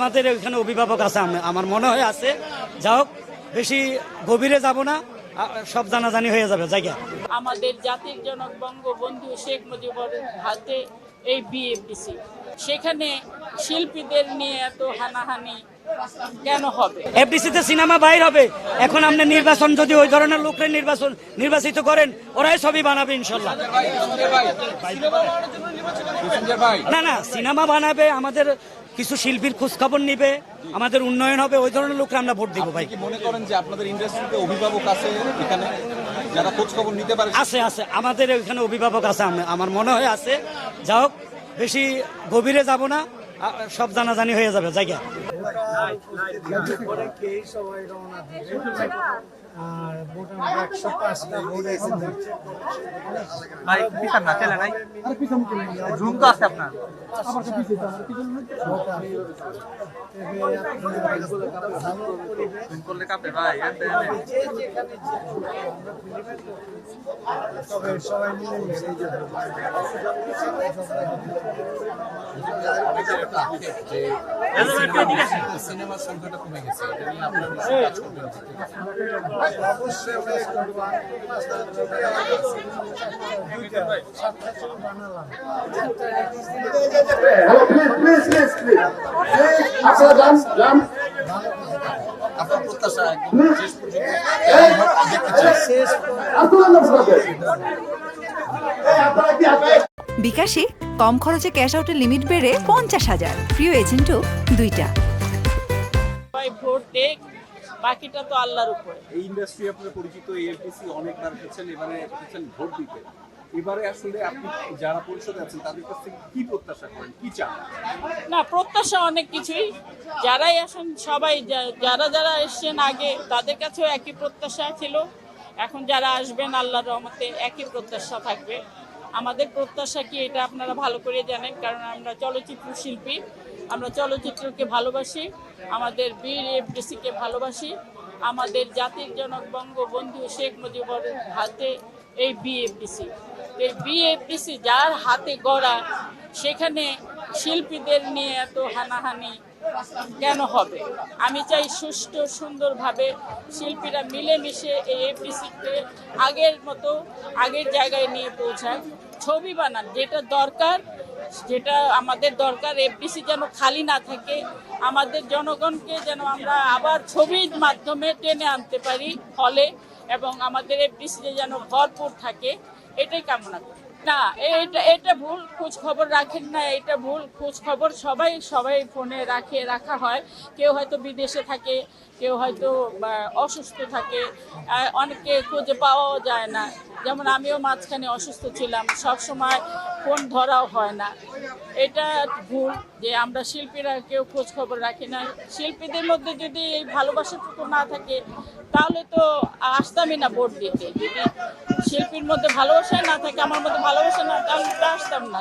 আমাদের এখানে অভিভাবক আছে, আমার মনে হয় আছে। যা হোক, বেশি গভীরে যাব না, সব জানাজানি হয়ে যাবে জায়গা। আমাদের জাতির জনক বঙ্গবন্ধু শেখ মুজিবুর হাতে এই বিএফডিসি, সেখানে শিল্পীদের নিয়ে এত হানাহানি কেন হবে? এফডিসিতে সিনেমা বাইর হবে। এখন আপনি নির্বাচন যদি ওই ধরনের লোকের নির্বাচিত করেন, ওরাই সবই বানাবে ইনশাল্লাহ। না না, সিনেমা বানাবে, আমাদের কিছু শিল্পীর খোঁজখবর নিবে, আমাদের উন্নয়ন হবে, ওই ধরনের লোকরা আমরা ভোট দিব। ভাই, কি মনে করেন যে আপনাদের ইন্ডাস্ট্রিতে অভিভাবক আছে এখানে যারা খোঁজখবর নিতে পারে? আছে আছে, আমাদের এখানে অভিভাবক আছে, আমার মনে হয় আছে। যা হোক, বেশি গভীরে যাব না, সব জানাজানি হয়ে যাবে জায়গা। আর মোটামুটি 105টা ভোট এখন হচ্ছে। ভাই পিছন না চলে নাই জুম তো আছে আপনার জুম করলে কাঁপে ভাই তবে সবাই মিলে মিশে সিনেমার সংখ্যাটা কমে গেছে, এটা নিয়ে আপনারা কাজ করবেন? অবশ্যই বানালাম। আপনার প্রত্যাশা একদম শেষ পর্যন্ত বিকাশে কম খরচে ক্যাশ আউটের লিমিট বেড়ে 50,000, প্রিয় এজেন্টও 2টা। ভোট দেখ, বাকিটা তো আল্লাহর উপরে। এই ইন্ডাস্ট্রি আপনার পরিচিত, এএফডিসি অনেকবার হচ্ছেন, এবারে হচ্ছেন ভোট দিতে। এবারে আসলে আপনি যারা পরিষদে আছেন তাদের কাছ থেকে কি প্রত্যাশা করেন, কি চান? না, প্রত্যাশা অনেক কিছুই। যারাই আসেন সবাই, যারা যারা এসছেন আগে, তাদের কাছেও একই প্রত্যাশা ছিল। এখন যারা আসবেন আল্লাহর রহমতে একই প্রত্যাশা থাকবে। আমাদের প্রত্যাশা কি এটা আপনারা ভালো করে জানেন, কারণ আমরা চলচ্চিত্র শিল্পী, আমরা চলচ্চিত্রকে ভালোবাসি, আমাদের বীর এফডিসিকে ভালোবাসি। আমাদের জাতির জনক বঙ্গবন্ধু শেখ মুজিবুর হাতে এই বিএফডিসি, এই বিএফডিসি যার হাতে গড়া, সেখানে শিল্পীদের নিয়ে এত হানাহানি কেন হবে? আমি চাই সুষ্ঠু সুন্দরভাবে শিল্পীরা মিলেমিশে এই এফডিসিকে আগের মতো আগের জায়গায় নিয়ে পৌঁছায়। ছবি বানান, যেটা দরকার, যেটা আমাদের দরকার, এফডিসি যেন খালি না থাকে। আমাদের জনগণকে যেন আমরা আবার ছবির মাধ্যমে টেনে আনতে পারি হলে, এবং আমাদের এফডিসি যেন ভরপুর থাকে, এটাই কামনা করি। না, এটা ভুল খোঁজ খবর রাখেন না, এটা ভুল খোঁজ খবর সবাই ফোনে রাখা হয়। কেউ হয়তো বিদেশে থাকে, কেউ হয়তো অসুস্থ থাকে, অনেকে খুঁজে পাওয়াও যায় না। যেমন আমিও মাঝখানে অসুস্থ ছিলাম, সব সময় ফোন ধরাও হয় না। এটা ভুল যে আমরা শিল্পীরা কেউ খোঁজ খবর রাখি না। শিল্পীদের মধ্যে যদি এই ভালোবাসাটুকু না থাকে, তাহলে তো আসতামই না ভোট দিতে। যদি শিল্পীর মধ্যে ভালোবাসা না থাকে, আমার মধ্যে ভালোবাসা না, তাহলে আসতাম না।